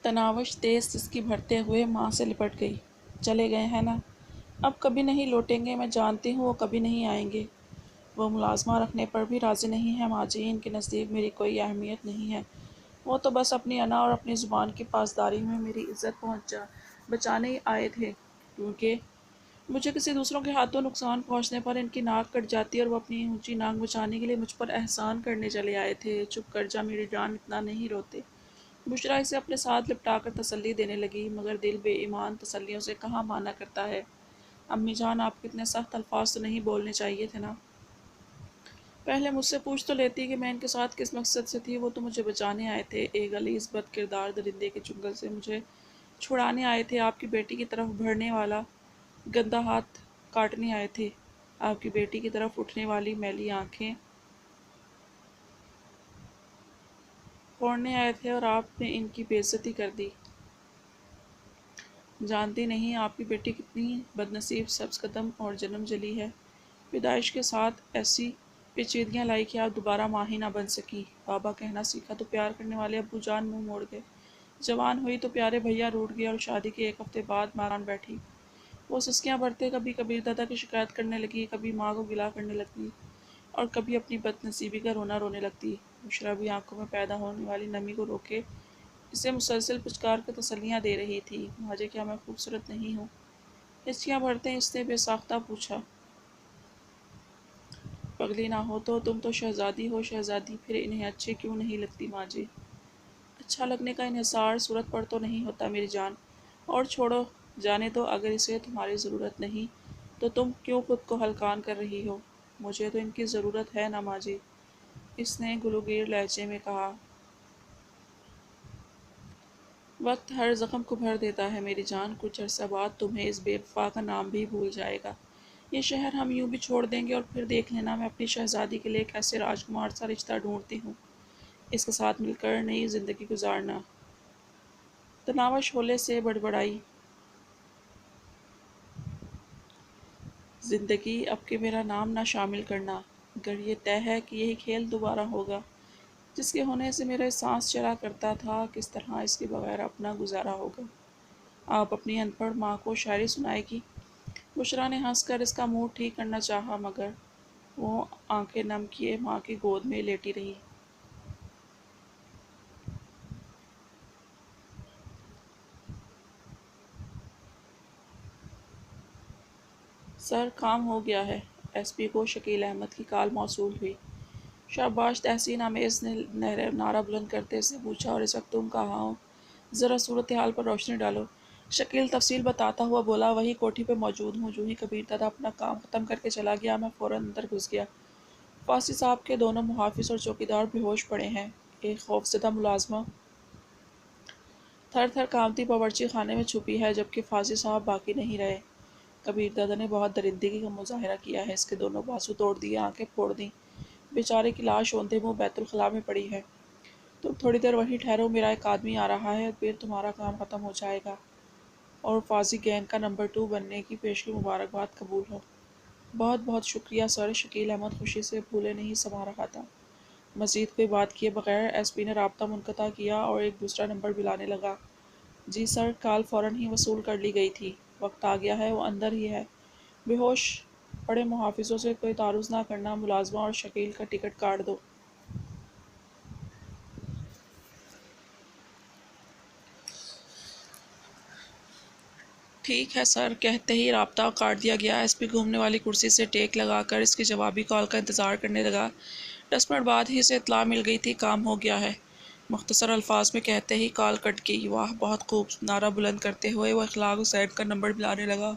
تناوش تیز سسکی بھرتے ہوئے ماں سے لپٹ گئی۔ چلے گئے ہیں نا، اب کبھی نہیں لوٹیں گے، میں جانتی ہوں وہ کبھی نہیں آئیں گے۔ وہ ملازمہ رکھنے پر بھی راضی نہیں ہے ماں جی، ان کے نزدیک میری کوئی اہمیت نہیں ہے، وہ تو بس اپنی انا اور اپنی زبان کی پاسداری میں میری عزت بچانے آئے تھے، کیونکہ مجھے کسی دوسروں کے ہاتھوں نقصان پہنچنے پر ان کی ناک کٹ جاتی اور وہ اپنی اونچی ناک بچانے کے لیے مجھ پر احسان کرنے چلے آئے تھے۔ چپ کر جا میری جان، اتنا نہیں روتے۔ بشریٰ اسے اپنے ساتھ لپٹا کر تسلی دینے لگی، مگر دل بے ایمان تسلیوں سے کہاں مانا کرتا ہے۔ امی جان، آپ کو اتنے سخت الفاظ تو نہیں بولنے چاہیے تھے نا، پہلے مجھ سے پوچھ تو لیتی کہ میں ان کے ساتھ کس مقصد سے تھی، وہ تو مجھے بچانے آئے تھے، ایک غلیظ بد کردار درندے کے چنگل سے مجھے چھڑانے آئے تھے، آپ کی بیٹی کی طرف بڑھنے والا گندا ہاتھ کاٹنے آئے تھے، آپ کی بیٹی کی طرف اٹھنے والی میلی آنکھیں پھوڑنے آئے تھے اور آپ نے ان کی بے عزتی کر دی۔ جانتی نہیں آپ کی بیٹی کتنی بدنصیب، سبز قدم اور جنم جلی ہے، پیدائش کے ساتھ ایسی پیچیدگیاں لائی کہ آپ دوبارہ ماں ہی نہ بن سکی۔ بابا کہنا سیکھا تو پیار کرنے والے ابو جان منہ موڑ گئے، جوان ہوئی تو پیارے بھیا روٹھ گئے اور شادی کے ایک ہفتے بعد ماں جان بیٹھی۔ وہ سسکیاں بھرتے کبھی کبیر دادا کی شکایت کرنے لگی، کبھی ماں کو گلا کرنے لگتی اور کبھی اپنی بد نصیبی کا رونا رونے لگتی۔ بشریٰ بھی آنکھوں میں پیدا ہونے والی نمی کو روکے اسے مسلسل پچکار کر تسلیاں دے رہی تھی۔ ماجے، کیا میں خوبصورت نہیں ہوں؟ ہچکیاں بھرتے اس نے بے ساختہ پوچھا۔ پگلی نہ ہو تو تم تو شہزادی ہو، شہزادی پھر انہیں اچھے کیوں نہیں لگتی ماں جی؟ اچھا لگنے کا انحصار صورت پر تو نہیں ہوتا میری جان، اور چھوڑو جانے دو، اگر اسے تمہاری ضرورت نہیں تو تم کیوں خود کو ہلکان کر رہی ہو؟ مجھے تو ان کی ضرورت ہے نا ماں جی، اس نے گلوگیر لہجے میں کہا۔ وقت ہر زخم کو بھر دیتا ہے میری جان، کچھ عرصہ بعد تمہیں اس بے وفا کا نام بھی بھول جائے گا، یہ شہر ہم یوں بھی چھوڑ دیں گے اور پھر دیکھ لینا میں اپنی شہزادی کے لیے کیسے راجکمار سا رشتہ ڈھونڈتی ہوں، اس کے ساتھ مل کر نئی زندگی گزارنا۔ تناوش ہولے سے بڑبڑائی، زندگی اب کے میرا نام نہ شامل کرنا، اگر یہ طے ہے کہ یہی کھیل دوبارہ ہوگا جس کے ہونے سے میرا سانس چلا کرتا تھا، کس طرح اس کے بغیر اپنا گزارا ہوگا؟ آپ اپنی ان پڑھ ماں کو شاعری سنائے گی؟ بشریٰ نے ہنس کر اس کا موڈ ٹھیک کرنا چاہا، مگر وہ آنکھیں نم کیے ماں کی گود میں لیٹی رہی۔ سر، کام ہو گیا ہے، ایس پی کو شکیل احمد کی کال موصول ہوئی۔ شاباش تحسین آمیز نے نعرہ بلند کرتے سے پوچھا، اور اس وقت تم کہاں ہو؟ ذرا صورتحال پر روشنی ڈالو۔ شکیل تفصیل بتاتا ہوا بولا، وہی کوٹھی پہ موجود ہوں، جو ہی کبیر دادا اپنا کام ختم کر کے چلا گیا میں فوراً اندر گھس گیا۔ فاضل صاحب کے دونوں محافظ اور چوکیدار بے ہوش پڑے ہیں، ایک خوفزدہ ملازمہ تھر تھر کانپتی باورچی خانے میں چھپی ہے، جبکہ فاضل صاحب باقی نہیں رہے۔ کبیر دادا نے بہت درندگی کا مظاہرہ کیا ہے، اس کے دونوں بازو توڑ دیے، آنکھیں پھوڑ دیں، بیچارے کی لاش اوندھے منہ بیت الخلاء میں پڑی ہے۔ تم تھوڑی دیر وہیں ٹھہرو، میرا ایک آدمی آ رہا ہے، پھر تمہارا کام ختم ہو جائے گا اور فاضی گینگ کا نمبر 2 بننے کی پیشگی مبارکباد قبول ہو۔ بہت بہت شکریہ سر، شکیل احمد خوشی سے پھولے نہیں سما رہا تھا۔ مزید کوئی بات کیے بغیر ایس پی نے رابطہ منقطع کیا اور ایک دوسرا نمبر ملانے لگا۔ جی سر، کال فوراً ہی وصول کر لی گئی تھی، وقت آ گیا ہے، وہ اندر ہی ہے۔ بے ہوش پڑے محافظوں سے کوئی تعارض نہ کرنا، ملازمہ اور شکیل کا ٹکٹ کاٹ دو۔ ٹھیک ہے سر، کہتے ہی رابطہ کاٹ دیا گیا۔ ایس پی گھومنے والی کرسی سے ٹیک لگا کر اس کی جوابی کال کا انتظار کرنے لگا۔ 10 منٹ بعد ہی اسے اطلاع مل گئی تھی، کام ہو گیا ہے۔ مختصر الفاظ میں کہتے ہی کال کٹ گئی۔ واہ، بہت خوب، نعرہ بلند کرتے ہوئے وہ اخلاق حسین کا نمبر ملانے لگا۔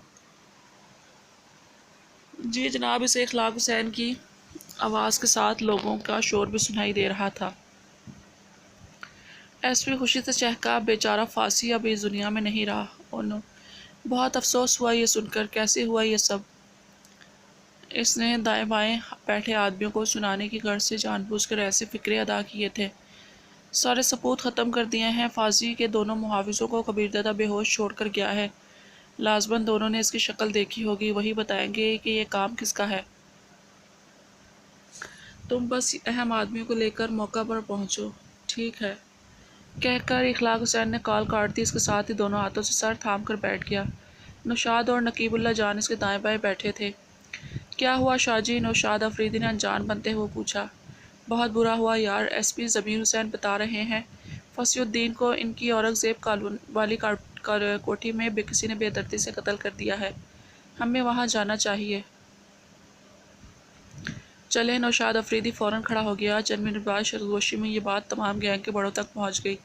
جی جناب، اسے اخلاق حسین کی آواز کے ساتھ لوگوں کا شور بھی سنائی دے رہا تھا۔ ایس پی خوشی سے چہکا، بیچارہ فاسی اب اس دنیا میں نہیں رہا۔ انہوں بہت افسوس ہوا یہ سن کر، کیسے ہوا یہ سب؟ اس نے دائیں بائیں بیٹھے آدمیوں کو سنانے کی غرض سے جان بوجھ کر ایسے فقرے ادا کیے تھے۔ سارے ثبوت ختم کر دیے ہیں، فاضی کے دونوں محافظوں کو کبیر دادا بے ہوش چھوڑ کر گیا ہے، لازماً دونوں نے اس کی شکل دیکھی ہوگی، وہی بتائیں گے کہ یہ کام کس کا ہے۔ تم بس اہم آدمیوں کو لے کر موقع پر پہنچو۔ ٹھیک ہے۔ کہہ کر اخلاق حسین نے کال کاٹ دی۔ اس کے ساتھ ہی دونوں ہاتھوں سے سر تھام کر بیٹھ گیا۔ نوشاد اور نقیب اللہ جان اس کے دائیں بائیں بیٹھے تھے۔ کیا ہوا شاہ جی؟ نوشاد افریدی نے انجان بنتے ہوئے پوچھا۔ بہت برا ہوا یار، ایس پی ضمیر حسین بتا رہے ہیں فصیح الدین کو ان کی اورنگ زیب والی کوٹھی میں کسی نے بے دردی سے قتل کر دیا ہے۔ ہمیں وہاں جانا چاہیے۔ چلیں۔ نوشاد افریدی فوراً کھڑا ہو گیا۔ چند منٹ بعد سرگوشی میں یہ بات تمام گینگ کے بڑوں تک پہنچ گئی۔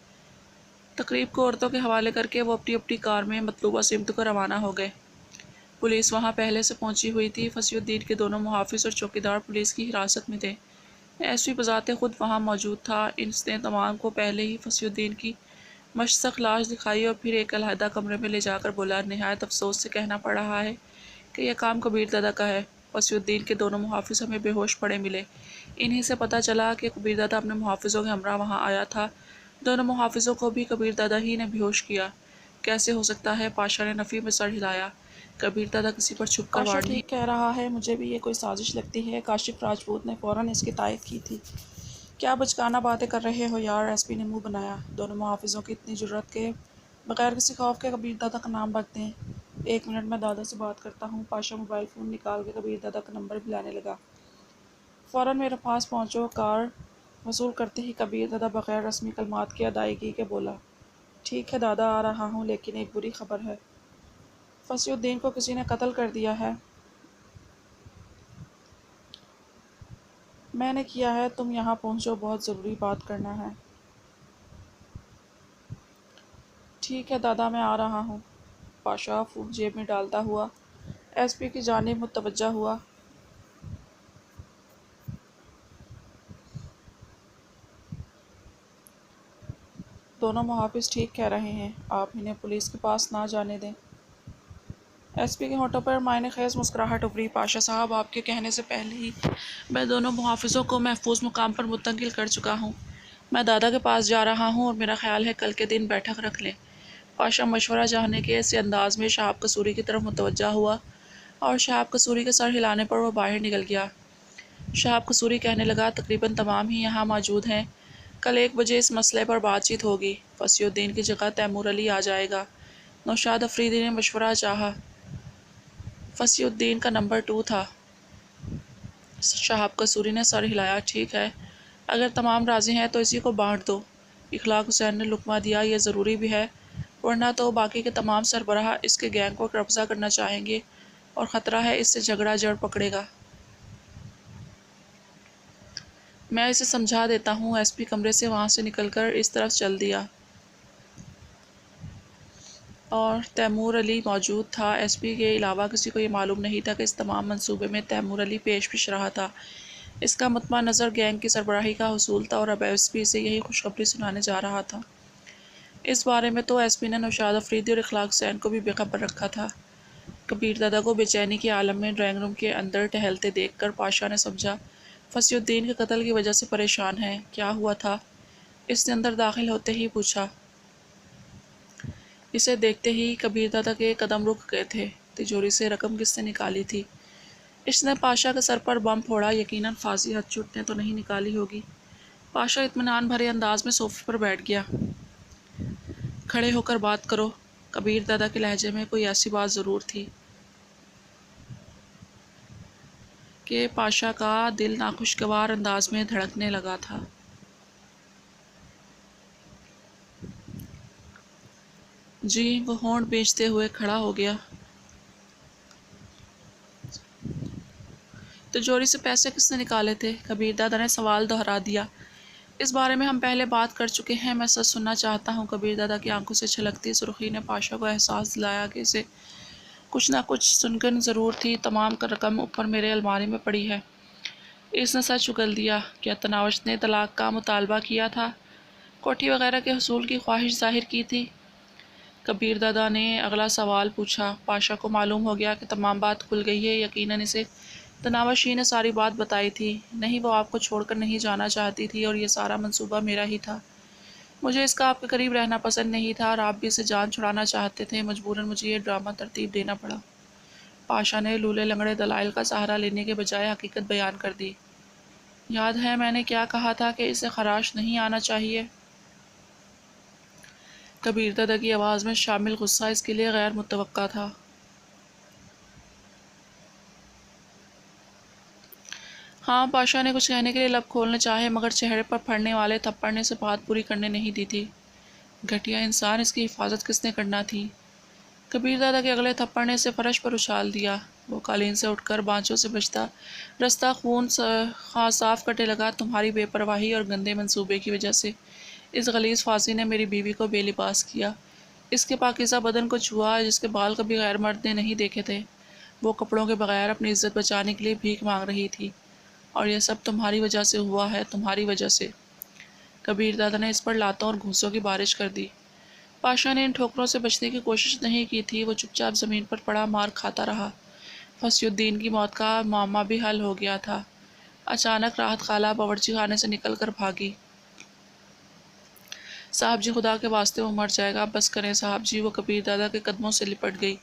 تقریب کو عورتوں کے حوالے کر کے وہ اپنی اپنی کار میں مطلوبہ سمت کو روانہ ہو گئے۔ پولیس وہاں پہلے سے پہنچی ہوئی تھی۔ فصیح الدین کے دونوں محافظ اور چوکیدار پولیس کی حراست میں تھے۔ ایس پی بذات خود وہاں موجود تھا۔ اس نے تمام کو پہلے ہی فصیح الدین کی مشتق لاش دکھائی اور پھر ایک علیحدہ کمرے میں لے جا کر بولا، نہایت افسوس سے کہنا پڑ رہا ہے کہ یہ کام کبیر دادا کا ہے۔ فصیح الدین کے دونوں محافظ ہمیں بے ہوش پڑے ملے۔ انہی سے پتہ چلا کہ کبیر دادا اپنے محافظوں کے ہمراہ وہاں آیا تھا۔ دونوں محافظوں کو بھی کبیر دادا ہی نے بے ہوش کیا۔ کیسے ہو سکتا ہے؟ پاشا نے نفی میں سر ہلایا۔ کبیر دادا کسی پر چھپ کر وار نہیں۔ ٹھیک کہہ رہا ہے، مجھے بھی یہ کوئی سازش لگتی ہے۔ کاشف راجپوت نے فوراً اس کی تائید کی تھی۔ کیا بچکانہ باتیں کر رہے ہو یار؟ ایس پی نے منہ بنایا۔ دونوں محافظوں کی اتنی جرأت کہ بغیر کسی خوف کے کبیر دادا کا نام بک دیں۔ ایک منٹ میں دادا سے بات کرتا ہوں۔ پاشا موبائل فون نکال کے کبیر دادا کا نمبر بھی لانے لگا۔ فوراً میرے پاس پہنچو۔ کار وصول کرتے ہی کبیر دادا بغیر رسمی کلمات کی ادائیگی کے بولا، ٹھیک ہے دادا آ رہا ہوں، لیکن ایک بری خبر ہے۔ فصیح الدین کو کسی نے قتل کر دیا ہے۔ میں نے کیا ہے، تم یہاں پہنچو، بہت ضروری بات کرنا ہے۔ ٹھیک ہے دادا، میں آ رہا ہوں۔ پاشا فون جیب میں ڈالتا ہوا ایس پی کی جانب متوجہ ہوا۔ دونوں محافظ ٹھیک کہہ رہے ہیں، آپ انہیں پولیس کے پاس نہ جانے دیں۔ ایس پی کے ہونٹوں پر معنی خیز مسکراہٹ ابھری۔ پاشا صاحب، آپ کے کہنے سے پہلے ہی میں دونوں محافظوں کو محفوظ مقام پر منتقل کر چکا ہوں۔ میں دادا کے پاس جا رہا ہوں اور میرا خیال ہے کل کے دن بیٹھک رکھ لیں۔ پاشا مشورہ چاہنے کے سے انداز میں شہاب قصوری کی طرف متوجہ ہوا اور شہاب قصوری کے سر ہلانے پر وہ باہر نکل گیا۔ شہاب قصوری کہنے لگا، تقریباً تمام ہی یہاں موجود ہیں۔ کل 1 بجے اس مسئلے پر بات چیت ہوگی۔ فصیح الدین کی جگہ تیمور علی آ جائے گا۔ نوشاد افریدی نے مشورہ چاہا۔ فصیح الدین کا نمبر 2 تھا۔ شہاب قصوری نے سر ہلایا، ٹھیک ہے، اگر تمام راضی ہیں تو اسی کو بانٹ دو۔ اخلاق حسین نے لقمہ دیا، یہ ضروری بھی ہے، ورنہ تو باقی کے تمام سربراہ اس کے گینگ کو قبضہ کرنا چاہیں گے اور خطرہ ہے اس سے جھگڑا جڑ پکڑے گا۔ میں اسے سمجھا دیتا ہوں۔ ایس پی کمرے سے وہاں سے نکل کر اس طرف چل دیا اور تیمور علی موجود تھا۔ ایس پی کے علاوہ کسی کو یہ معلوم نہیں تھا کہ اس تمام منصوبے میں تیمور علی پیش رہا تھا۔ اس کا مطمع نظر گینگ کی سربراہی کا حصول تھا اور اب ایس پی اسے یہی خوشخبری سنانے جا رہا تھا۔ اس بارے میں تو ایس پی نے نوشاد افریدی اور اخلاق حسین کو بھی بے خبر رکھا تھا۔ کبیر دادا کو بے چینی کے عالم میں ڈرائنگ روم کے اندر ٹہلتے دیکھ کر پاشا نے سمجھا فصیح الدین کے قتل کی وجہ سے پریشان ہے۔ کیا ہوا تھا؟ اس نے اندر داخل ہوتے ہی پوچھا۔ اسے دیکھتے ہی کبیر دادا کے قدم رک گئے تھے۔ تجوری سے رقم کس نے نکالی تھی؟ اس نے پاشا کے سر پر بم پھوڑا، یقیناً فاضی ہتھچوٹ نے تو نہیں نکالی ہوگی۔ پاشا اطمینان بھرے انداز میں صوفے پر بیٹھ گیا۔ کھڑے ہو کر بات کرو۔ کبیر دادا کے لہجے میں کوئی ایسی بات ضرور تھی کہ پاشا کا دل ناخوشگوار انداز میں دھڑکنے لگا تھا۔ جی، وہ ہونٹ بیچتے ہوئے کھڑا ہو گیا۔ تجوری سے پیسے کس نے نکالے تھے؟ کبیر دادا نے سوال دہرا دیا۔ اس بارے میں ہم پہلے بات کر چکے ہیں، میں سچ سننا چاہتا ہوں۔ کبیر دادا کی آنکھوں سے چھلکتی سرخی نے پاشا کو احساس دلایا کہ اسے کچھ نہ کچھ سنگن ضرور تھی۔ تمام رقم اوپر میرے الماری میں پڑی ہے۔ اس نے سچ اگل دیا۔ کیا تناوش نے طلاق کا مطالبہ کیا تھا؟ کوٹھی وغیرہ کے حصول کی خواہش ظاہر کی تھی؟ کبیر دادا نے اگلا سوال پوچھا۔ پاشا کو معلوم ہو گیا کہ تمام بات کھل گئی ہے۔ یقیناً اسے تناوش ہی نے ساری بات بتائی تھی۔ نہیں، وہ آپ کو چھوڑ کر نہیں جانا چاہتی تھی اور یہ سارا منصوبہ میرا ہی تھا۔ مجھے اس کا آپ کے قریب رہنا پسند نہیں تھا اور آپ بھی اسے جان چھڑانا چاہتے تھے۔ مجبوراً مجھے یہ ڈرامہ ترتیب دینا پڑا۔ پاشا نے لولے لنگڑے دلائل کا سہارا لینے کے بجائے حقیقت بیان کر دی۔ یاد ہے میں نے کیا کہا تھا کہ اسے خراش نہیں آنا چاہیے؟ کبیر دادا کی آواز میں شامل غصہ اس کے لیے غیر متوقع تھا۔ ہاں، پاشا نے کچھ کہنے کے لیے لب کھولنا چاہے مگر چہرے پر پڑنے والے تھپڑ نے اسے بات پوری کرنے نہیں دی تھی۔ گھٹیا انسان، اس کی حفاظت کس نے کرنا تھی؟ کبیر دادا کے اگلے تھپڑ نے اسے فرش پر اچھال دیا۔ وہ قالین سے اٹھ کر بانچوں سے بچتا رستہ خون خواہ صاف کرنے لگا۔ تمہاری بے پرواہی اور گندے منصوبے کی وجہ سے اس غلیظ فاسق نے میری بیوی کو بے لباس کیا، اس کے پاکیزہ بدن کو چھوا جس کے بال کبھی غیر مرد نے نہیں دیکھے تھے۔ وہ کپڑوں کے بغیر اپنی عزت بچانے کے لیے بھیک مانگ رہی تھی، اور یہ سب تمہاری وجہ سے ہوا ہے، تمہاری وجہ سے۔ کبیر دادا نے اس پر لاتوں اور گھوسوں کی بارش کر دی۔ پاشا نے ان ٹھوکروں سے بچنے کی کوشش نہیں کی تھی، وہ چپ چاپ زمین پر پڑا مار کھاتا رہا۔ فصیح الدین کی موت کا معمہ بھی حل ہو گیا تھا۔ اچانک راحت خالہ باورچی خانے سے نکل کر بھاگی۔ صاحب جی، خدا کے واسطے وہ مر جائے گا، بس کریں صاحب جی۔ وہ کبیر دادا کے قدموں سے لپٹ گئی۔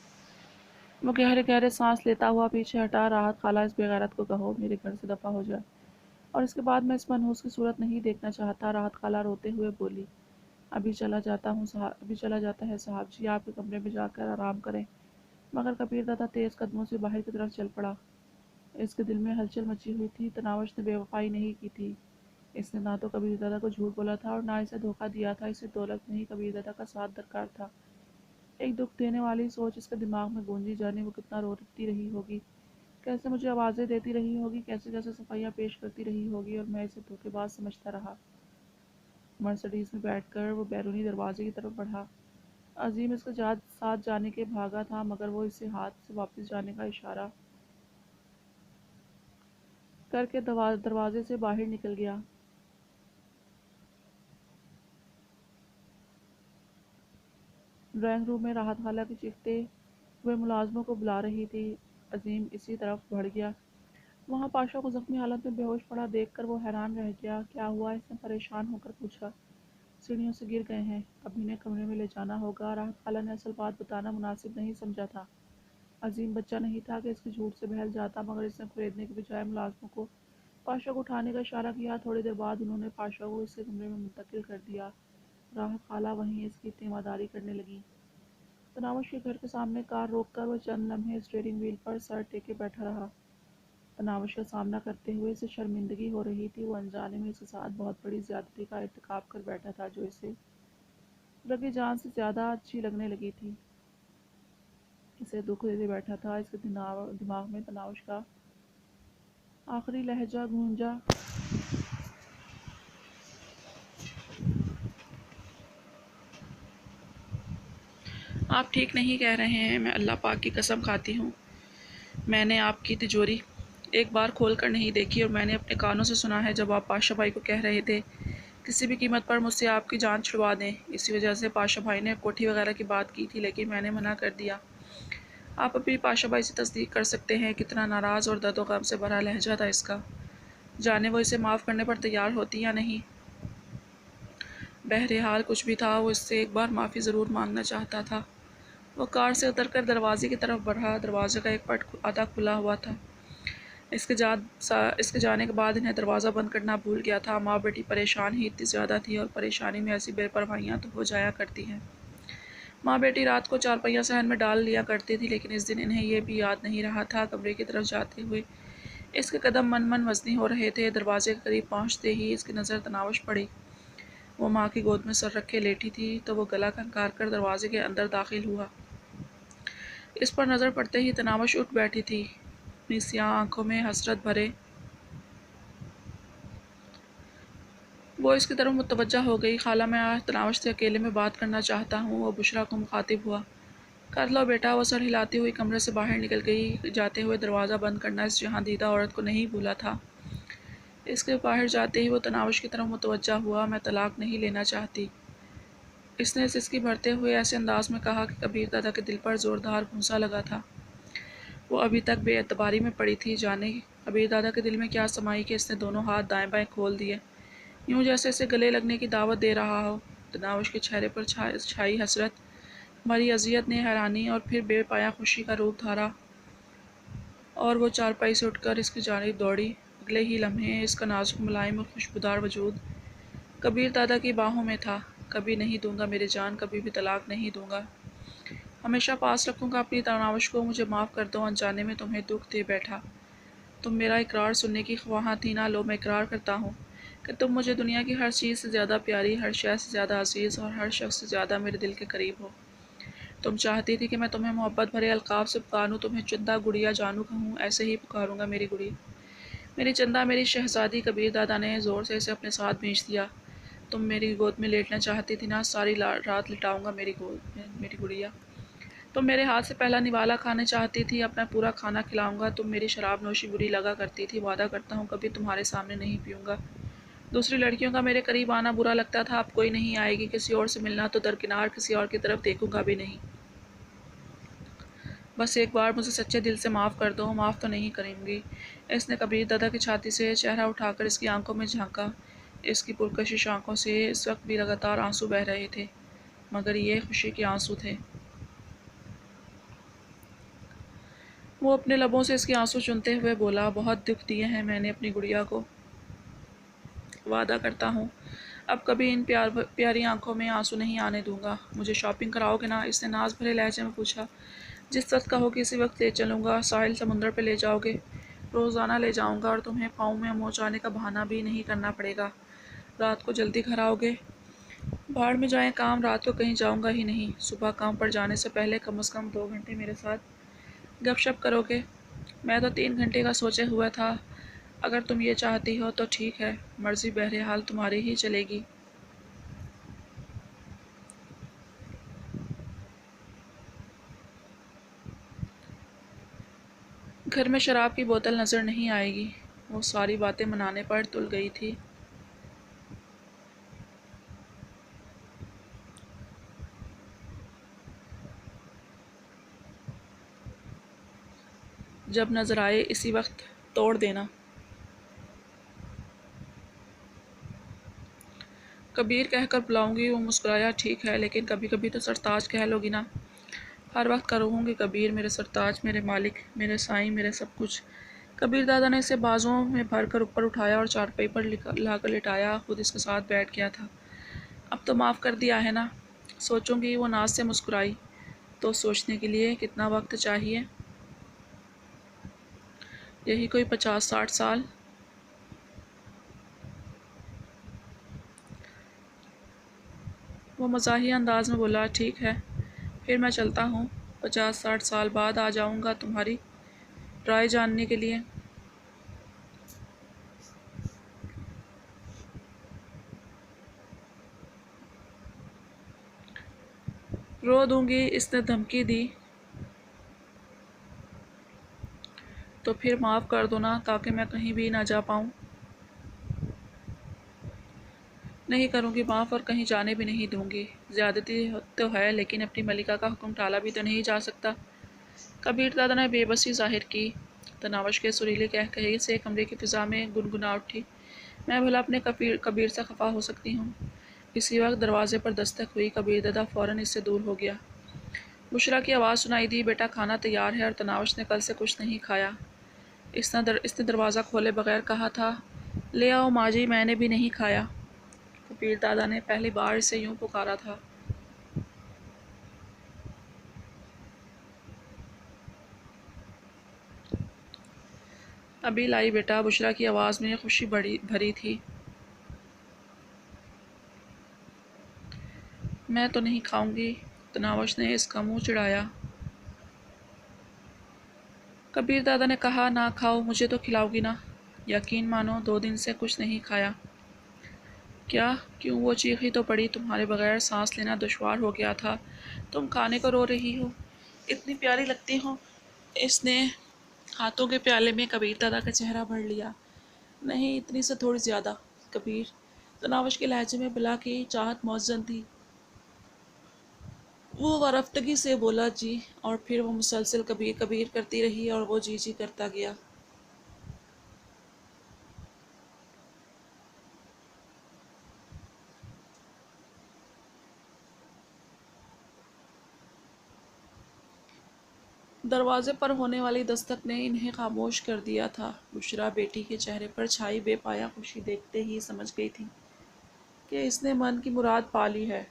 وہ گہرے گہرے سانس لیتا ہوا پیچھے ہٹا۔ راحت خالہ، اس بے غیرت کو کہو میرے گھر سے دفع ہو جائے، اور اس کے بعد میں اس منحوس کی صورت نہیں دیکھنا چاہتا۔ راحت خالہ روتے ہوئے بولی، ابھی چلا جاتا ہے صاحب جی، آپ کے کمرے میں جا کر آرام کریں۔ مگر کبیر دادا تیز قدموں سے باہر کی طرف چل پڑا۔ اس کے دل میں ہلچل مچی ہوئی تھی۔ تناوش نے بے وفائی نہیں کی تھی۔ اس نے نہ تو کبیر دادا کو جھوٹ بولا تھا اور نہ اسے دھوکہ دیا تھا۔ اسے دولت نہیں، کبیر دادا کا ساتھ درکار تھا۔ ایک دکھ دینے والی سوچ اس کے دماغ میں گونجی، جانے وہ کتنا روتی رہی ہوگی، کیسے مجھے آوازیں دیتی رہی ہوگی، کیسے کیسے صفائیاں پیش کرتی رہی ہوگی، اور میں اسے دھوکے باز سمجھتا رہا۔ مرسڈیز میں بیٹھ کر وہ بیرونی دروازے کی طرف بڑھا۔ عظیم اس کے ساتھ جانے کے بھاگا تھا، مگر وہ اسے ہاتھ سے واپس جانے کا اشارہ کر کے دروازے سے باہر نکل گیا۔ ڈرائنگ روم میں راحت خالہ کی چیختے ہوئے ملازموں کو بلا رہی تھی۔ عظیم اسی طرف بڑھ گیا۔ وہاں پاشا کو زخمی حالت میں بے ہوش پڑا دیکھ کر وہ حیران رہ گیا۔ کیا ہوا؟ اس نے پریشان ہو کر پوچھا۔ سیڑھیوں سے گر گئے ہیں، اب انہیں کمرے میں لے جانا ہوگا۔ راحت خالہ نے اصل بات بتانا مناسب نہیں سمجھا تھا۔ عظیم بچہ نہیں تھا کہ اس کے جھوٹ سے بہل جاتا، مگر اس نے خریدنے کے بجائے ملازموں کو پاشا کو اٹھانے کا اشارہ کیا۔ تھوڑی دیر بعد انہوں نے پاشا کو اس کے کمرے میں منتقل کر دیا۔ راحت خالہ وہیں اس کی تیمارداری کرنے لگیں۔ تناوش کے گھر کے سامنے کار روک کر وہ چند لمحے اسٹیئرنگ وہیل پر سر ٹیکے بیٹھا رہا۔ تناوش کا سامنا کرتے ہوئے اسے شرمندگی ہو رہی تھی۔ وہ انجانے میں اس کے ساتھ بہت بڑی زیادتی کا ارتکاب کر بیٹھا تھا جو اسے رگِ جان سے زیادہ اچھی لگنے لگی تھی۔ اسے دکھ دے بیٹھا تھا۔ اس کے دماغ میں تناوش کا آخری لہجہ گونجا۔ آپ ٹھیک نہیں کہہ رہے ہیں، میں اللہ پاک کی قسم کھاتی ہوں، میں نے آپ کی تجوری ایک بار کھول کر نہیں دیکھی، اور میں نے اپنے کانوں سے سنا ہے جب آپ پاشا بھائی کو کہہ رہے تھے کسی بھی قیمت پر مجھ سے آپ کی جان چھڑوا دیں۔ اسی وجہ سے پاشا بھائی نے کوٹھی وغیرہ کی بات کی تھی، لیکن میں نے منع کر دیا۔ آپ ابھی پاشا بھائی سے تصدیق کر سکتے ہیں کتنا ناراض اور درد و غم سے بھرا لہجہ تھا اس کا، جانے وہ اسے معاف کرنے پر تیار ہوتی یا نہیں۔ بہرحال کچھ بھی تھا، وہ اس سے ایک بار معافی ضرور مانگنا چاہتا تھا۔ وہ کار سے اتر کر دروازے کی طرف بڑھا۔ دروازے کا ایک پٹ آدھا کھلا ہوا تھا۔ اس کے جانے کے بعد انہیں دروازہ بند کرنا بھول گیا تھا۔ ماں بیٹی پریشان ہی اتنی زیادہ تھی، اور پریشانی میں ایسی بے پرواہیاں تو ہو جایا کرتی ہیں۔ ماں بیٹی رات کو چارپائیاں صحن میں ڈال لیا کرتی تھی، لیکن اس دن انہیں یہ بھی یاد نہیں رہا تھا۔ کمرے کی طرف جاتے ہوئے اس کے قدم من وزنی ہو رہے تھے۔ دروازے کے قریب پہنچتے ہی اس کی نظر تناوش پڑی۔ وہ ماں کی گود میں سر رکھے لیٹی تھی، تو وہ گلا کھنکار کر دروازے کے اندر داخل ہوا۔ اس پر نظر پڑتے ہی تناوش اٹھ بیٹھی تھی، اپنی سیاہ آنکھوں میں حسرت بھرے۔ وہ اس کی طرف متوجہ ہو گئی۔ خالہ، میں آج تناوش سے اکیلے میں بات کرنا چاہتا ہوں۔ وہ بشریٰ کو مخاطب ہوا۔ کر لو بیٹا۔ وہ سر ہلاتی ہوئی کمرے سے باہر نکل گئی۔ جاتے ہوئے دروازہ بند کرنا اس جہاں دیدہ عورت کو نہیں بھولا تھا۔ اس کے باہر جاتے ہی وہ تناوش کی طرف متوجہ ہوا۔ میں طلاق نہیں لینا چاہتی، اس نے سسکی بھرتے ہوئے ایسے انداز میں کہا کہ کبیر دادا کے دل پر زوردار گھونسا لگا تھا۔ وہ ابھی تک بے اعتباری میں پڑی تھی، جانے کبیر دادا کے دل میں کیا سمائی کہ اس نے دونوں ہاتھ دائیں بائیں کھول دیے، یوں جیسے اسے گلے لگنے کی دعوت دے رہا ہو۔ تناوش کے چہرے پر چھائی حسرت بھری اذیت نے حیرانی اور پھر بے پایا خوشی کا روپ دھارا، اور وہ چارپائی سے اٹھ کر اس کی جانب دوڑی۔ اگلے ہی لمحے اس کا نازک ملائم اور خوشبودار وجود کبیر دادا کی باہوں میں تھا۔ کبھی نہیں دوں گا میری جان، کبھی بھی طلاق نہیں دوں گا، ہمیشہ پاس رکھوں گا اپنی تناوش کو، مجھے معاف کر دو، انجانے میں تمہیں دکھ دے بیٹھا۔ تم میرا اقرار سننے کی خواہاں تھی نہ، لو میں اقرار کرتا ہوں کہ تم مجھے دنیا کی ہر چیز سے زیادہ پیاری، ہر شے سے زیادہ عزیز اور ہر شخص سے زیادہ میرے دل کے قریب ہو۔ تم چاہتی تھی کہ میں تمہیں محبت بھرے القاب سے پکاروں، تمہیں چندہ گڑیا جانو کہوں، ایسے ہی پکاروں گا میری گڑیا، میری چندہ، میری شہزادی۔ کبیر دادا نے زور سے اسے اپنے ساتھ بھیج دیا۔ تم میری گود میں لیٹنا چاہتی تھی نا، ساری رات لٹاؤں گا میری گود میں میری گڑیا۔ تم میرے ہاتھ سے پہلا نوالا کھانا چاہتی تھی، اپنا پورا کھانا کھلاؤں گا۔ تم میری شراب نوشی بری لگا کرتی تھی، وعدہ کرتا ہوں کبھی تمہارے سامنے نہیں پیوں گا۔ دوسری لڑکیوں کا میرے قریب آنا برا لگتا تھا، اب کوئی نہیں آئے گی، کسی اور سے ملنا تو درکنار، کسی اور کی طرف دیکھوں گا بھی نہیں۔ بس ایک بار مجھے سچے دل سے معاف کر دو۔ معاف تو نہیں کروں گی۔ اس نے کبیر دادا کی چھاتی سے چہرہ اٹھا کر اس کی آنکھوں میں جھانکا۔ اس کی پرکشش آنکھوں سے اس وقت بھی لگاتار آنسو بہہ رہے تھے، مگر یہ خوشی کے آنسو تھے۔ وہ اپنے لبوں سے اس کے آنسو چنتے ہوئے بولا، بہت دکھ دیے ہیں میں نے اپنی گڑیا کو، وعدہ کرتا ہوں اب کبھی ان پیاری آنکھوں میں آنسو نہیں آنے دوں گا۔ مجھے شاپنگ کراؤ گے نا؟ اس نے ناز بھرے لہجے میں پوچھا۔ جس وقت کہو گے اسی وقت لے چلوں گا، ساحل سمندر پہ لے جاؤ گے، روزانہ لے جاؤں گا، اور تمہیں پاؤں میں موچ آنے کا بہانہ بھی نہیں کرنا پڑے گا۔ رات کو جلدی گھر آؤ گے؟ بھاڑ میں جائیں کام، رات کو کہیں جاؤں گا ہی نہیں۔ صبح کام پر جانے سے پہلے کم از کم 2 گھنٹے میرے ساتھ گپ شپ کرو گے؟ میں تو 3 گھنٹے کا سوچے ہوا تھا، اگر تم یہ چاہتی ہو تو ٹھیک ہے، مرضی بہرحال تمہاری ہی چلے گی۔ گھر میں شراب کی بوتل نظر نہیں آئے گی۔ وہ ساری باتیں منانے پر تل گئی تھی۔ جب نظر آئے اسی وقت توڑ دینا۔ کبیر کہہ کر بلاؤں گی؟ وہ مسکرایا، ٹھیک ہے، لیکن کبھی کبھی تو سرتاج کہہ لو گی نا؟ ہر وقت کہوں گی کبیر، میرے سرتاج، میرے مالک، میرے سائیں، میرے سب کچھ۔ کبیر دادا نے اسے بازوؤں میں بھر کر اوپر اٹھایا اور چارپائی پر لا کر لٹایا، خود اس کے ساتھ بیٹھ گیا تھا۔ اب تو معاف کر دیا ہے نا؟ سوچوں گی۔ وہ ناز سے مسکرائی۔ تو سوچنے کے لیے کتنا وقت چاہیے؟ یہی کوئی 50-60 سال۔ وہ مزاحیہ انداز میں بولا، ٹھیک ہے، پھر میں چلتا ہوں، 50-60 سال بعد آ جاؤں گا تمہاری رائے جاننے کے لیے۔ رو دوں گی، اس نے دھمکی دی۔ تو پھر معاف کر دو نا، تاکہ میں کہیں بھی نہ جا پاؤں۔ نہیں کروں گی معاف، اور کہیں جانے بھی نہیں دوں گی۔ زیادتی تو ہے، لیکن اپنی ملکہ کا حکم ٹالا بھی تو نہیں جا سکتا۔ کبیر دادا نے بے بسی ظاہر کی۔ تناوش کے سریلے قہقہے سے کمرے کی فضا میں گنگنا اٹھی، میں بھلا اپنے کبیر سے خفا ہو سکتی ہوں؟ اسی وقت دروازے پر دستک ہوئی۔ کبیر دادا فوراً اس سے دور ہو گیا۔ بشریٰ کی آواز سنائی دی، بیٹا کھانا تیار ہے، اور تناوش نے کل سے کچھ نہیں کھایا۔ اس نے دروازہ کھولے بغیر کہا تھا، لے آؤ ماں جی، میں نے بھی نہیں کھایا۔ کبیر دادا نے پہلی بار اسے یوں پکارا تھا۔ ابھی لائی بیٹا، بشریٰ کی آواز میں خوشی بھری تھی۔ میں تو نہیں کھاؤں گی، تناوش نے اس کا منہ چڑھایا۔ کبیر دادا نے کہا، نہ کھاؤ، مجھے تو کھلاؤ گی نا؟ یقین مانو 2 دن سے کچھ نہیں کھایا۔ کیا؟ کیوں؟ وہ چیخی تو پڑی، تمہارے بغیر سانس لینا دشوار ہو گیا تھا، تم کھانے کو رو رہی ہو، اتنی پیاری لگتی ہو۔ اس نے ہاتھوں کے پیالے میں کبیر دادا کا چہرہ بھر لیا۔ نہیں، اتنی سے تھوڑی زیادہ، کبیر۔ تناوش کے لہجے میں بلا کی چاہت مؤذن تھی۔ وہ ورفتگی سے بولا، جی، اور پھر وہ مسلسل کبیر کبیر کرتی رہی، اور وہ جی جی کرتا گیا۔ دروازے پر ہونے والی دستک نے انہیں خاموش کر دیا تھا۔ بشریٰ بیٹی کے چہرے پر چھائی بے پایا خوشی دیکھتے ہی سمجھ گئی تھی کہ اس نے من کی مراد پا لی ہے۔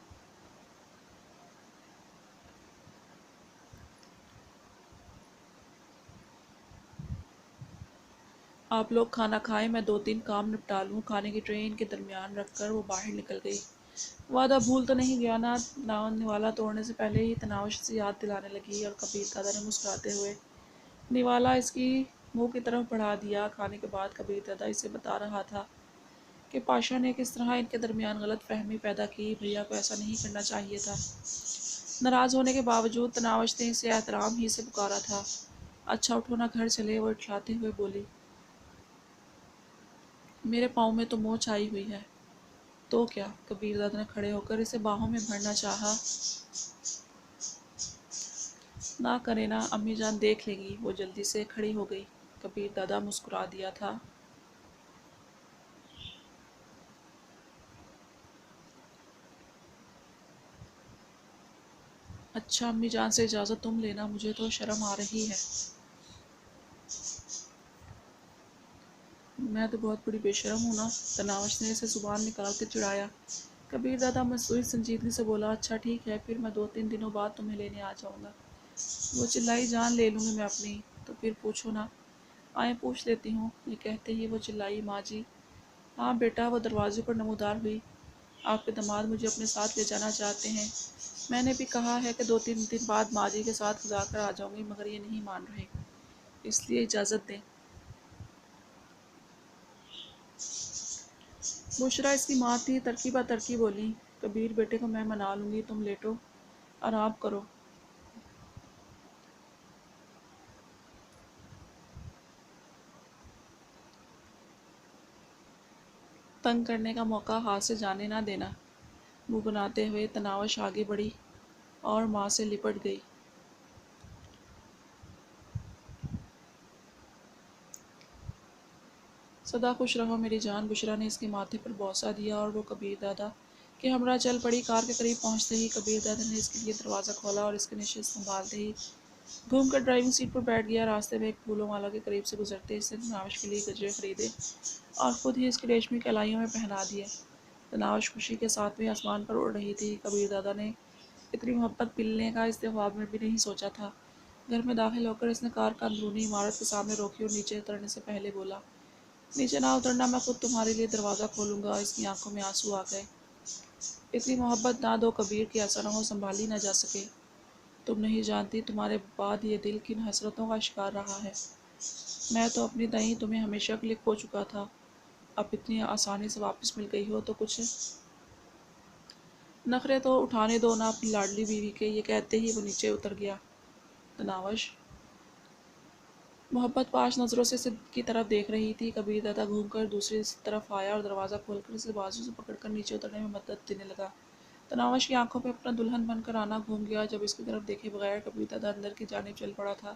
آپ لوگ کھانا کھائیں، میں 2-3 کام نپٹا لوں۔ کھانے کی ٹرے ان کے درمیان رکھ کر وہ باہر نکل گئی۔ وعدہ بھول تو نہیں گیا نا؟ نوالا توڑنے سے پہلے ہی تناوش سے یاد دلانے لگی اور کبیر دادا نے مسکراتے ہوئے نوالا اس کی منہ کی طرف بڑھا دیا۔ کھانے کے بعد کبیر دادا اسے بتا رہا تھا کہ پاشا نے کس طرح ان کے درمیان غلط فہمی پیدا کی۔ بھیا کو ایسا نہیں کرنا چاہیے تھا۔ ناراض ہونے کے باوجود تناوش نے اسے احترام ہی سے پکارا تھا۔ اچھا اٹھو نا، گھر چلے، وہ اٹھلاتے ہوئے بولی۔ میرے پاؤں میں تو موچ آئی ہوئی ہے۔ تو کیا؟ کبیر دادا نے کھڑے ہو کر اسے باہوں میں بھرنا چاہا۔ نہ کرے نا، امی جان دیکھ لیں گی۔ وہ جلدی سے کھڑی ہو گئی۔ کبیر دادا مسکرا دیا تھا۔ اچھا امی جان سے اجازت تم لینا، مجھے تو شرم آ رہی ہے۔ میں تو بہت بڑی بے شرم ہوں نا، تناوش نے اسے زبان نکال کے چڑھایا۔ کبیر دادا مصنوعی سنجیدگی سے بولا، اچھا ٹھیک ہے، پھر میں 2-3 دنوں بعد تمہیں لینے آ جاؤں گا۔ وہ چلائی، جان لے لوں گی میں اپنی۔ تو پھر پوچھو نا۔ آئیں پوچھ لیتی ہوں۔ یہ کہتے ہی وہ چلائی، ماں جی۔ ہاں بیٹا، وہ دروازے پر نمودار ہوئی۔ آپ کے داماد مجھے اپنے ساتھ لے جانا چاہتے ہیں۔ میں نے بھی کہا ہے کہ 2-3 دن بعد ماں جی کے ساتھ گزار کر آ جاؤں گی، مگر یہ نہیں مان رہے، اس لیے اجازت دیں۔ بشریٰ اس کی ماں تھی، ترکی بہ ترکی بولی، کبیر بیٹے کو میں منا لوں گی، تم لیٹو، آرام کرو۔ تنگ کرنے کا موقع ہاتھ سے جانے نہ دینا۔ منہ بناتے ہوئے تناوش آگے بڑھی اور ماں سے لپٹ گئی۔ سدا خوش رہو میری جان، بشریٰ نے اس کے ماتھے پر بوسہ دیا اور وہ کبیر دادا کے ہمراہ چل پڑی۔ کار کے قریب پہنچتے ہی کبیر دادا نے اس کے لیے دروازہ کھولا اور اس کی نشست سنبھالتے ہی گھوم کر ڈرائیونگ سیٹ پر بیٹھ گیا۔ راستے میں ایک پھولوں والا کے قریب سے گزرتے اس نے تناوش کے لیے گجرے خریدے اور خود ہی اس کے ریشمی کلائیوں میں پہنا دیے۔ تناوش خوشی کے 7ویں آسمان پر اڑ رہی تھی۔ کبیر دادا نے اتنی محبت ملنے کا اس نے خواب میں بھی نہیں سوچا تھا۔ گھر میں داخل ہو کر اس نے کار کا اندرونی عمارت کے سامنے روکی اور نیچے اترنے سے پہلے بولا، نیچے نہ اترنا، میں خود تمہارے لیے دروازہ کھولوں گا۔ اس کی آنکھوں میں آنسو آ گئے۔ اتنی محبت نہ دو کبیر کہ ایسا نہ ہو سنبھالی نہ جا سکے۔ تم نہیں جانتی تمہارے بعد یہ دل کن حسرتوں کا شکار رہا ہے۔ میں تو اپنی دہیں تمہیں ہمیشہ کے لیے کھو چکا تھا، اب اتنی آسانی سے واپس مل گئی ہو تو کچھ نخرے تو اٹھانے دو نا اپنی لاڈلی بیوی کے۔ یہ کہتے ہی وہ نیچے اتر گیا۔ تناوش محبت پاش نظروں سے صدق کی طرف دیکھ رہی تھی۔ کبیر دادا گھوم کر دوسری طرف آیا اور دروازہ کھول کر اسے بازو سے پکڑ کر نیچے اترنے میں مدد دینے لگا۔ تناوش کی آنکھوں پہ اپنا دلہن بن کر آنا گھوم گیا۔ جب اس کی طرف دیکھے بغیر کبیر دادا اندر کی جانب چل پڑا تھا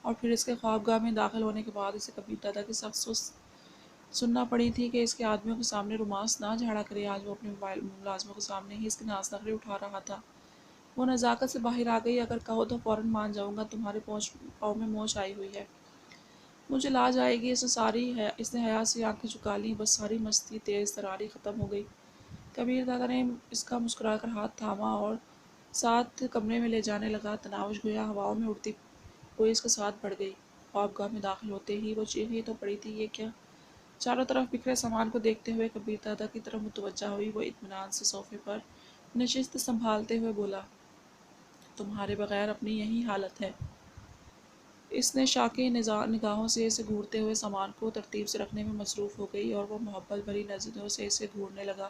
اور پھر اس کے خوابگاہ میں داخل ہونے کے بعد اسے کبیر دادا کی سخت سست سننا پڑی تھی کہ اس کے آدمیوں کے سامنے رومانس نہ جھاڑا کرے۔ آج وہ اپنے ملازموں کے سامنے ہی اس کے ناز نخرے اٹھا رہا تھا۔ وہ نزاکت سے باہر آ گئی، اگر کہو تو فوراً مان جاؤں گا، تمہارے پاؤں میں موچ آئی ہوئی ہے، مجھے لاج آئے گی۔ اس نے حیا سے آنکھیں جھکا لیں، بس ساری مستی تیز تراری ختم ہو گئی۔ کبیر دادا نے اس کا مسکرا کر ہاتھ تھاما اور ساتھ کمرے میں لے جانے لگا۔ تناوش گویا ہواؤں میں اڑتی ہوئی اس کے ساتھ بڑھ گئی۔ خوابگاہ میں داخل ہوتے ہی وہ چیخی تو پڑی تھی، یہ کیا؟ چاروں طرف بکھرے سامان کو دیکھتے ہوئے کبیر دادا کی طرف متوجہ ہوئی۔ وہ اطمینان سے صوفے پر نشست سنبھالتے ہوئے بولا، تمہارے بغیر اپنی یہی حالت ہے۔ اس نے شاکی نگاہوں سے اسے گھورتے ہوئے سامان کو ترتیب سے رکھنے میں مصروف ہو گئی اور وہ محبت بھری نظروں سے اسے گھورنے لگا۔